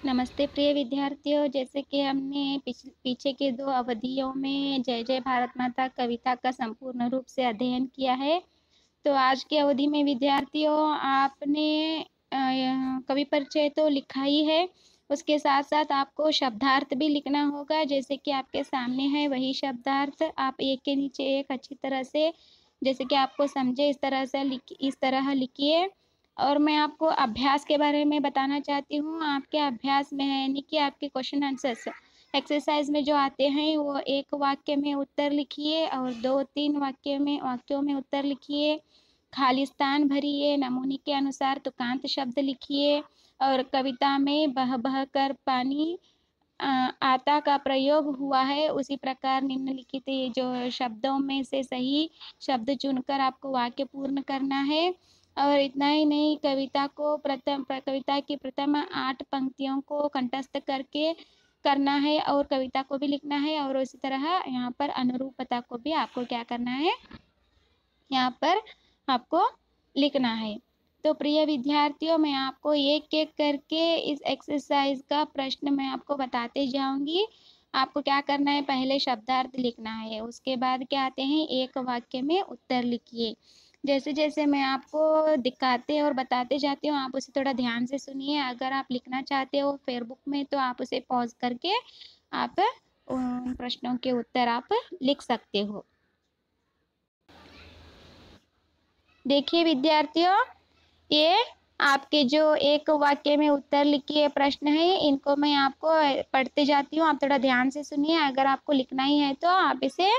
नमस्ते प्रिय विद्यार्थियों। जैसे कि हमने पीछे के 2 अवधियों में जय जय भारत माता कविता का संपूर्ण रूप से अध्ययन किया है। तो आज की अवधि में विद्यार्थियों आपने कवि परिचय तो लिखा ही है, उसके साथ साथ आपको शब्दार्थ भी लिखना होगा। जैसे कि आपके सामने है वही शब्दार्थ आप एक के नीचे एक अच्छी तरह से, जैसे कि आपको समझे इस तरह लिखिए। और मैं आपको अभ्यास के बारे में बताना चाहती हूँ। आपके अभ्यास में है यानी कि आपके क्वेश्चन आंसर्स एक्सरसाइज में जो आते हैं वो एक वाक्य में उत्तर लिखिए और 2-3 वाक्यों में उत्तर लिखिए। खाली स्थान भरिए, नमूने के अनुसार तुकांत शब्द लिखिए और कविता में बह बह कर पानी आता का प्रयोग हुआ है उसी प्रकार निम्नलिखित जो शब्दों में से सही शब्द चुनकर आपको वाक्य पूर्ण करना है। और इतना ही नहीं, कविता की प्रथम 8 पंक्तियों को कंठस्थ करके करना है और कविता को भी लिखना है। और उसी तरह यहाँ पर अनुरूपता को भी आपको क्या करना है, यहाँ पर आपको लिखना है। तो प्रिय विद्यार्थियों, मैं आपको एक एक करके इस एक्सरसाइज का प्रश्न मैं आपको बताते जाऊंगी। आपको क्या करना है, पहले शब्दार्थ लिखना है, उसके बाद क्या आते हैं एक वाक्य में उत्तर लिखिए। जैसे जैसे मैं आपको दिखाते और बताते जाती हूँ आप उसे थोड़ा ध्यान से सुनिए। अगर आप लिखना चाहते हो फेसबुक में तो आप उसे पॉज करके आप उन प्रश्नों के उत्तर आप लिख सकते हो। देखिए विद्यार्थियों, ये आपके जो एक वाक्य में उत्तर लिखिए प्रश्न है, इनको मैं आपको पढ़ते जाती हूँ, आप थोड़ा ध्यान से सुनिए। अगर आपको लिखना ही है तो आप इसे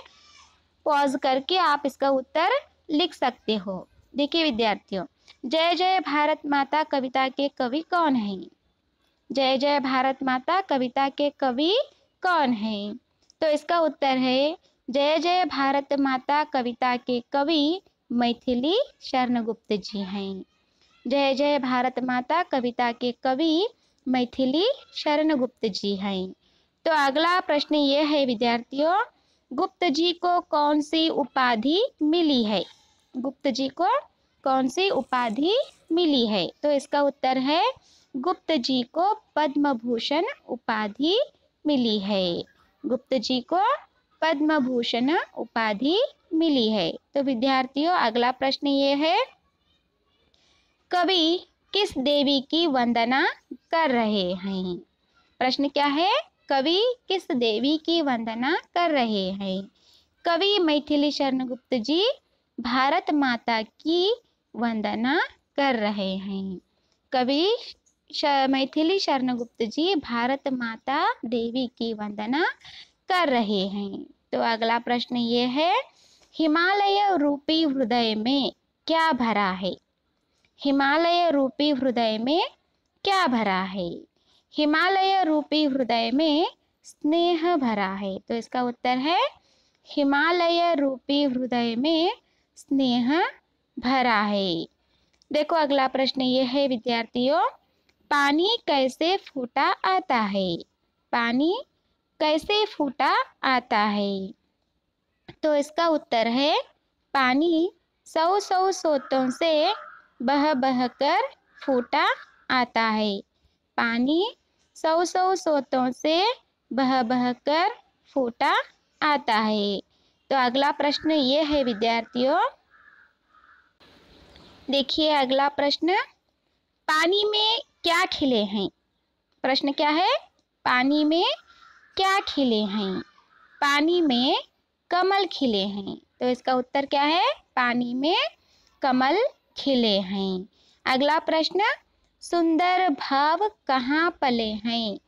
पॉज करके आप इसका उत्तर लिख सकते हो। देखिए विद्यार्थियों, जय जय भारत माता कविता के कवि कौन है? जय जय भारत माता कविता के कवि कौन है? तो इसका उत्तर है जय जय भारत माता कविता के कवि मैथिली शरण गुप्त जी हैं। जय जय भारत माता कविता के कवि मैथिली शरण गुप्त जी हैं। तो अगला प्रश्न ये है विद्यार्थियों, गुप्त जी को कौन सी उपाधि मिली है? गुप्त जी को कौन सी उपाधि मिली है? तो इसका उत्तर है गुप्त जी को पद्म भूषण उपाधि मिली है। गुप्त जी को पद्म भूषण उपाधि मिली है। तो विद्यार्थियों, अगला प्रश्न ये है, कवि किस देवी की वंदना कर रहे हैं? प्रश्न क्या है, कवि किस देवी की वंदना कर रहे हैं? कवि मैथिली शरण गुप्त जी भारत माता की वंदना कर रहे हैं। कवि मैथिली शरण गुप्त जी भारत माता देवी की वंदना कर रहे हैं। तो अगला प्रश्न ये है, हिमालय रूपी हृदय में क्या भरा है? हिमालय रूपी हृदय में क्या भरा है? हिमालय रूपी हृदय में स्नेह भरा है। तो इसका उत्तर है हिमालय रूपी हृदय में स्नेह भरा है। देखो अगला प्रश्न ये है विद्यार्थियों, पानी कैसे फूटा आता है? पानी कैसे फूटा आता है? तो इसका उत्तर है पानी सौ सौ सोतों से बह बह कर फूटा आता है। पानी सौ सौ सोतों से बह बह कर फूटा आता है। तो अगला प्रश्न ये है विद्यार्थियों, देखिए अगला प्रश्न, पानी में क्या खिले हैं? प्रश्न क्या है, पानी में क्या खिले हैं? पानी में कमल खिले हैं। तो इसका उत्तर क्या है, पानी में कमल खिले हैं। अगला प्रश्न, सुंदर भाव कहाँ पले हैं?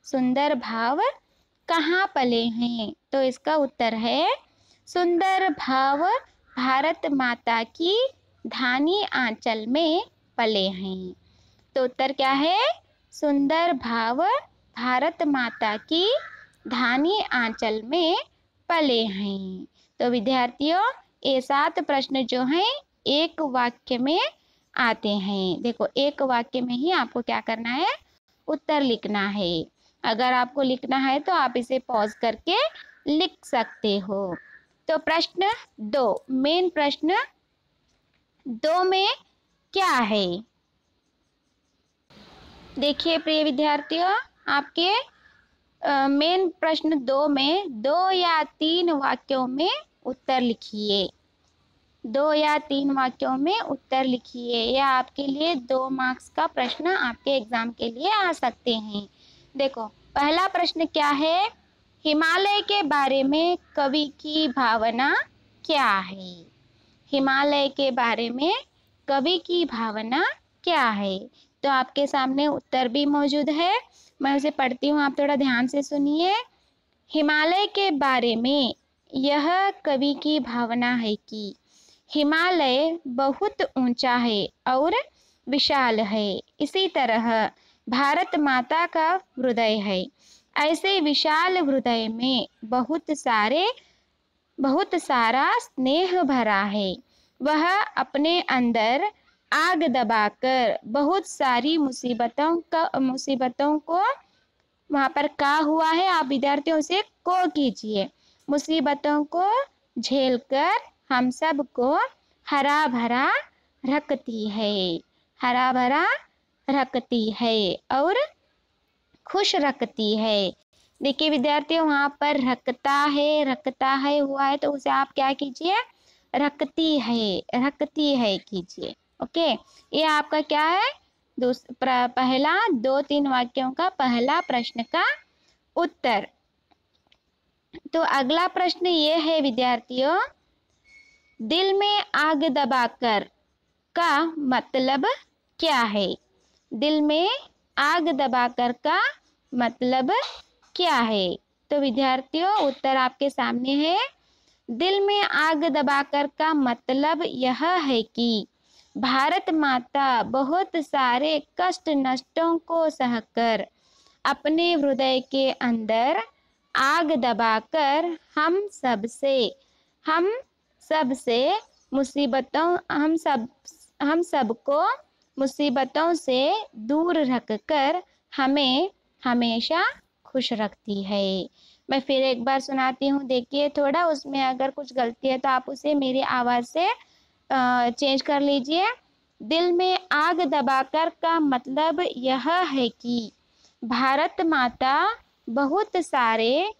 सुंदर भाव कहाँ पले हैं? तो इसका उत्तर है सुंदर भाव भारत माता की धानी आंचल में पले हैं। तो उत्तर क्या है, सुंदर भाव भारत माता की धानी आंचल में पले हैं। तो विद्यार्थियों, ये 7 प्रश्न जो हैं एक वाक्य में आते हैं। देखो एक वाक्य में ही आपको क्या करना है, उत्तर लिखना है। अगर आपको लिखना है तो आप इसे पॉज करके लिख सकते हो। तो प्रश्न 2, मेन प्रश्न 2 में क्या है? देखिए प्रिय विद्यार्थियों, आपके मेन प्रश्न 2 में 2 या 3 वाक्यों में उत्तर लिखिए। 2 या 3 वाक्यों में उत्तर लिखिए। यह आपके लिए 2 मार्क्स का प्रश्न आपके एग्जाम के लिए आ सकते हैं। देखो, पहला प्रश्न क्या है? हिमालय के बारे में कवि की भावना क्या है? हिमालय के बारे में कवि की भावना क्या है? तो आपके सामने उत्तर भी मौजूद है, मैं उसे पढ़ती हूँ, आप थोड़ा ध्यान से सुनिए। हिमालय के बारे में यह कवि की भावना है कि हिमालय बहुत ऊंचा है और विशाल है। इसी तरह भारत माता का हृदय है। ऐसे विशाल हृदय में बहुत सारा स्नेह भरा है। वह अपने अंदर आग दबाकर बहुत सारी मुसीबतों को, वहां पर का हुआ है, आप विद्यार्थियों से को कीजिए, मुसीबतों को झेलकर हम सब को हरा भरा रखती है, हरा भरा रखती है और खुश रखती है। देखिए विद्यार्थियों, वहां पर रखता है हुआ है, तो उसे आप क्या कीजिए? रखती है कीजिए। ओके, ये आपका क्या है? पहला 2-3 वाक्यों का पहला प्रश्न का उत्तर। तो अगला प्रश्न ये है विद्यार्थियों, दिल में आग दबाकर का मतलब क्या है? दिल में आग दबाकर का मतलब क्या है? तो विद्यार्थियों, उत्तर आपके सामने है। दिल में आग दबाकर का मतलब यह है कि भारत माता बहुत सारे कष्ट नष्टों को सहकर अपने हृदय के अंदर आग दबाकर हम सबसे हम सबको मुसीबतों से दूर रखकर हमें हमेशा खुश रखती है। मैं फिर एक बार सुनाती हूँ, देखिए थोड़ा उसमें अगर कुछ गलती है तो आप उसे मेरी आवाज़ से चेंज कर लीजिए। दिल में आग दबाकर का मतलब यह है कि भारत माता बहुत सारे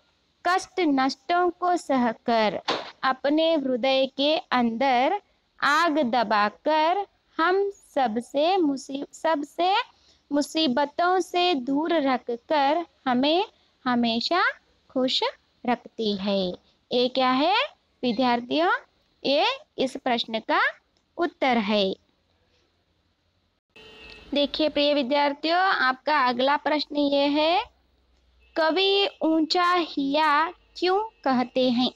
कष्ट नष्टों को सहकर अपने हृदय के अंदर आग दबाकर हम सबसे मुसीबतों से दूर रखकर हमें हमेशा खुश रखती है। ये क्या है विद्यार्थियों? ये इस प्रश्न का उत्तर है। देखिए प्रिय विद्यार्थियों, आपका अगला प्रश्न ये है, कवि ऊंचा हिया क्यों कहते हैं?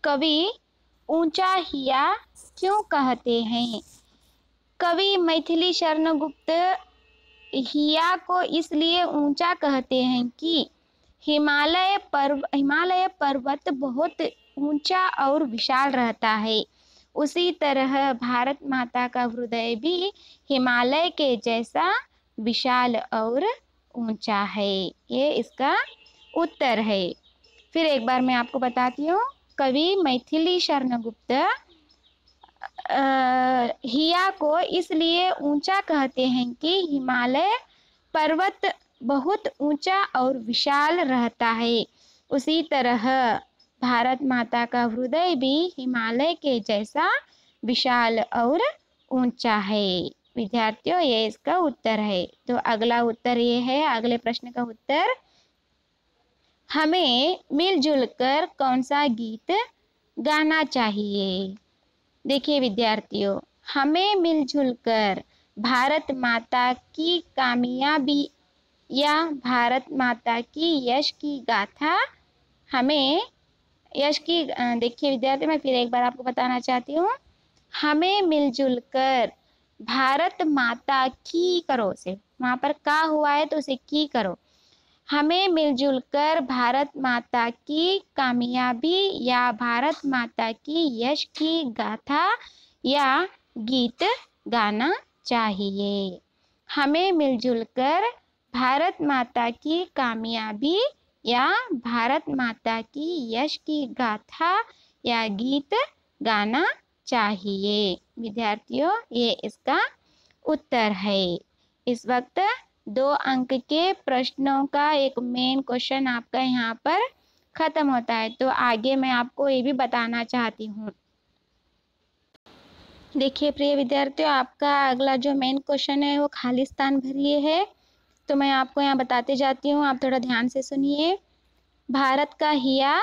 कवि ऊंचा हिया क्यों कहते हैं? कवि मैथिली शरण गुप्त हिया को इसलिए ऊंचा कहते हैं कि हिमालय पर्वत बहुत ऊंचा और विशाल रहता है। उसी तरह भारत माता का हृदय भी हिमालय के जैसा विशाल और ऊंचा है। ये इसका उत्तर है। फिर एक बार मैं आपको बताती हूँ, कवि मैथिली शरण गुप्त हिया को इसलिए ऊंचा कहते हैं कि हिमालय पर्वत बहुत ऊंचा और विशाल रहता है। उसी तरह भारत माता का हृदय भी हिमालय के जैसा विशाल और ऊंचा है। विद्यार्थियों, ये इसका उत्तर है। तो अगला उत्तर ये है, अगले प्रश्न का उत्तर, हमें मिलजुल कर कौन सा गीत गाना चाहिए? देखिए विद्यार्थियों, हमें मिलजुल कर भारत माता की कामयाबी या भारत माता की यश की गाथा, हमें यश की देखिए विद्यार्थी, मैं फिर एक बार आपको बताना चाहती हूँ, हमें मिलजुल कर भारत माता की करो से, वहाँ पर का हुआ है तो उसे की करो। हमें मिलजुल कर भारत माता की कामयाबी या भारत माता की यश की गाथा या गीत गाना चाहिए। हमें मिलजुल कर भारत माता की कामयाबी या भारत माता की यश की गाथा या गीत गाना चाहिए। विद्यार्थियों, ये इसका उत्तर है। इस वक्त 2 अंक के प्रश्नों का एक मेन क्वेश्चन आपका यहाँ पर खत्म होता है। तो आगे मैं आपको ये भी बताना चाहती हूँ। देखिए प्रिय विद्यार्थियों, आपका अगला जो मेन क्वेश्चन है वो खाली स्थान भरिए है। तो मैं आपको यहाँ बताते जाती हूँ, आप थोड़ा ध्यान से सुनिए। भारत का हिया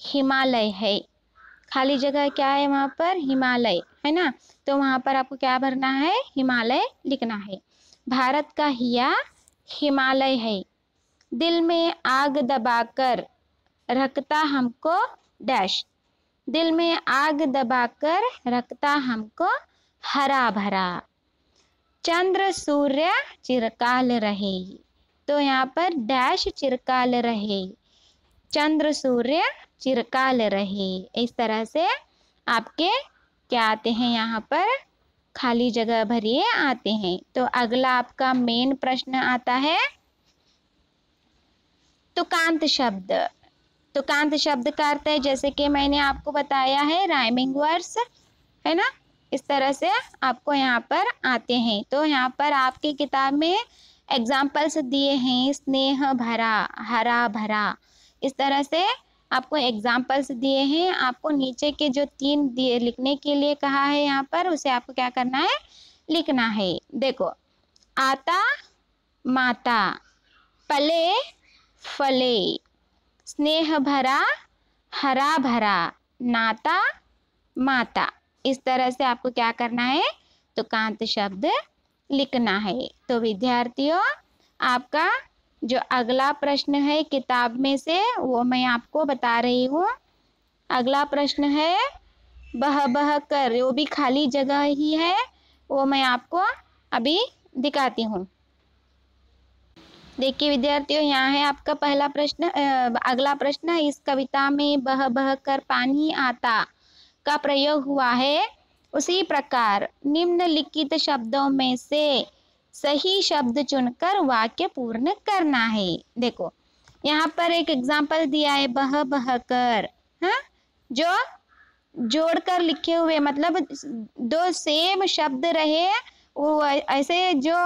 हिमालय है। खाली जगह क्या है वहाँ पर? हिमालय है ना। तो वहाँ पर आपको क्या भरना है? हिमालय लिखना है। भारत का हिया हिमालय है। दिल में आग दबाकर रखता हमको डैश। दिल में आग दबाकर रखता हमको हरा भरा। चंद्र सूर्य चिरकाल रहे। तो यहाँ पर डैश चिरकाल रहे। चंद्र सूर्य चिरकाल रहे। इस तरह से आपके क्या आते हैं? यहाँ पर खाली जगह भरिए आते हैं। तो अगला आपका मेन प्रश्न आता है तुकांत शब्द। तुकांत शब्द का अर्थ है, जैसे कि मैंने आपको बताया है, राइमिंग वर्ड्स है ना। इस तरह से आपको यहाँ पर आते हैं। तो यहाँ पर आपकी किताब में एग्जाम्पल्स दिए हैं, स्नेह भरा, हरा भरा। इस तरह से आपको एग्जाम्पल्स दिए हैं। आपको नीचे के जो 3 दिए लिखने के लिए कहा है यहाँ पर, उसे आपको क्या करना है? लिखना है। देखो, आता माता, पले फले, स्नेह भरा, हरा भरा, नाता माता। इस तरह से आपको क्या करना है? तुकांत शब्द लिखना है। तो विद्यार्थियों, आपका जो अगला प्रश्न है किताब में से, वो मैं आपको बता रही हूँ। अगला प्रश्न है बह बह कर, वो भी खाली जगह ही है, वो मैं आपको अभी दिखाती हूँ। देखिए विद्यार्थियों, यहाँ है आपका पहला प्रश्न। अगला प्रश्न, इस कविता में बह बह कर पानी आता का प्रयोग हुआ है। उसी प्रकार निम्नलिखित शब्दों में से सही शब्द चुनकर वाक्य पूर्ण करना है। देखो, यहाँ पर एक एग्जाम्पल दिया है, बह बह कर, हाँ, जो जोड़कर लिखे हुए, मतलब 2 सेम शब्द रहे, वो ऐसे जो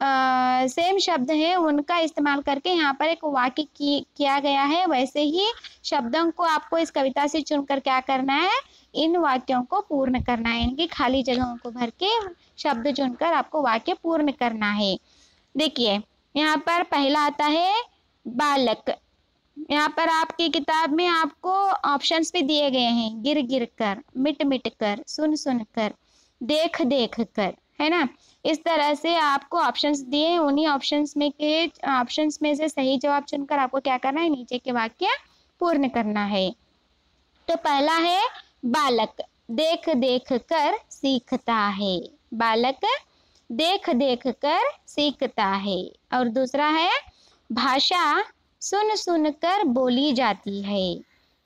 सेम शब्द है उनका इस्तेमाल करके यहाँ पर एक वाक्य किया गया है। वैसे ही शब्दों को आपको इस कविता से चुनकर क्या करना है? इन वाक्यों को पूर्ण करना है। इनकी खाली जगहों को भर के शब्द चुनकर आपको वाक्य पूर्ण करना है। देखिए, यहाँ पर पहला आता है बालक। यहाँ पर आपकी किताब में आपको ऑप्शंस भी दिए गए हैं, गिर गिर कर, मिट मिट कर, सुन सुन कर, देख देख कर, है ना। इस तरह से आपको ऑप्शंस दिए हैं। उन्हीं ऑप्शंस में से सही जवाब चुनकर आपको क्या करना है? नीचे के वाक्य पूर्ण करना है। तो पहला है बालक, देख देख कर सीखता है। बालक देख देख कर सीखता है। और दूसरा है भाषा सुन सुन कर बोली जाती है।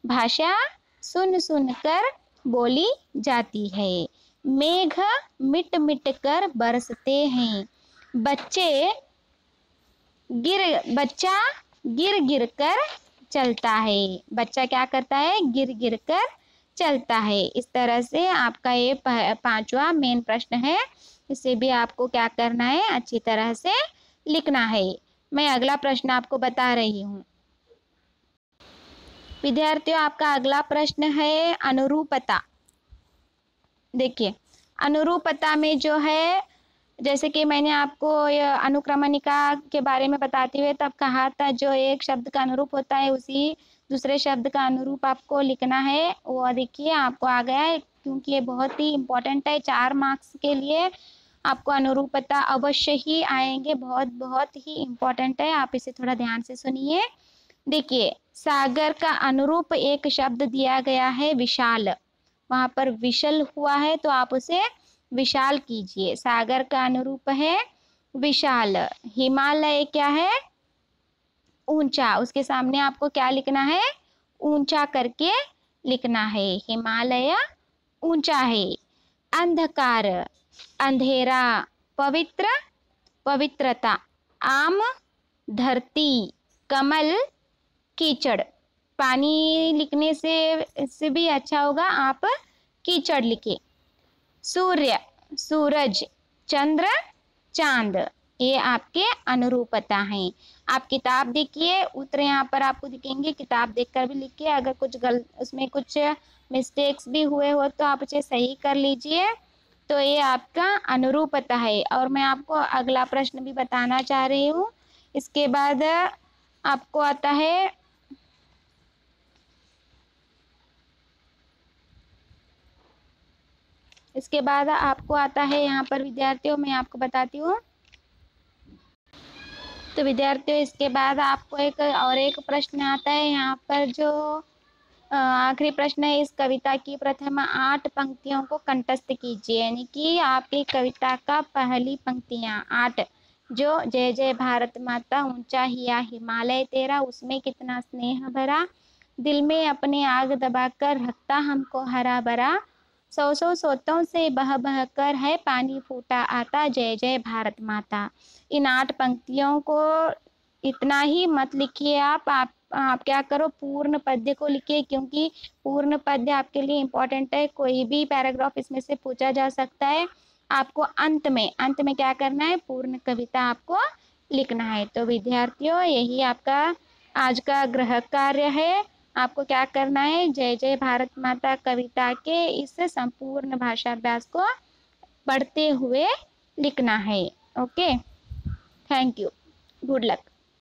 भाषा सुन सुन कर बोली जाती है। मेघ मिट मिट कर बरसते हैं। बच्चा गिर गिर कर चलता है। बच्चा क्या करता है? गिर गिर कर चलता है। इस तरह से आपका ये 5वां मेन प्रश्न है। इसे भी आपको क्या करना है? अच्छी तरह से लिखना है। मैं अगला प्रश्न आपको बता रही हूँ। विद्यार्थियों, आपका अगला प्रश्न है अनुरूपता। देखिए, अनुरूपता में जो है, जैसे कि मैंने आपको अनुक्रमणिका के बारे में बताते हुए तब कहा था, जो एक शब्द का अनुरूप होता है उसी दूसरे शब्द का अनुरूप आपको लिखना है। वो देखिए आपको आ गया है, क्योंकि ये बहुत ही इम्पोर्टेंट है। 4 मार्क्स के लिए आपको अनुरूपता अवश्य ही आएंगे, बहुत बहुत ही इम्पोर्टेंट है। आप इसे थोड़ा ध्यान से सुनिए। देखिए, सागर का अनुरूप एक शब्द दिया गया है विशाल। वहाँ पर विशल हुआ है तो आप उसे विशाल कीजिए। सागर का अनुरूप है विशाल। हिमालय क्या है? ऊंचा। उसके सामने आपको क्या लिखना है? ऊंचा करके लिखना है। हिमालय ऊंचा है। अंधकार अंधेरा। पवित्र पवित्रता। आम धरती। कमल कीचड़। पानी लिखने से भी अच्छा होगा आप कीचड़ लिखिए। सूर्य सूरज। चंद्र चांद। ये आपके अनुरूपता हैं। आप किताब देखिए, उत्तर यहाँ पर आपको दिखेंगे, किताब देखकर भी लिखिए। अगर कुछ उसमें कुछ मिस्टेक्स भी हुए हो तो आप उसे सही कर लीजिए। तो ये आपका अनुरूपता है। और मैं आपको अगला प्रश्न भी बताना चाह रही हूँ। इसके बाद आपको आता है यहाँ पर विद्यार्थियों, मैं आपको बताती हूँ। तो विद्यार्थियों, इसके बाद आपको एक प्रश्न आता है यहाँ पर, जो आखिरी प्रश्न है। इस कविता की प्रथम 8 पंक्तियों को कंठस्थ कीजिए। यानी कि आपकी कविता का पहली पंक्तियाँ 8, जो जय जय भारत माता, ऊंचा हिया हिमालय तेरा, उसमें कितना स्नेह भरा, दिल में अपने आग दबाकर रखता हमको हरा भरा, सौ सौ सोतों से बह बह कर है पानी फूटा आता, जय जय भारत माता। इन 8 पंक्तियों को इतना ही मत लिखिए। आप क्या करो, पूर्ण पद्य को लिखिए, क्योंकि पूर्ण पद्य आपके लिए इम्पोर्टेंट है। कोई भी पैराग्राफ इसमें से पूछा जा सकता है। आपको अंत में क्या करना है, पूर्ण कविता आपको लिखना है। तो विद्यार्थियों, यही आपका आज का गृह कार्य है। आपको क्या करना है, जय जय भारत माता कविता के इस संपूर्ण भाषाभ्यास को पढ़ते हुए लिखना है। Okay, thank you, good luck.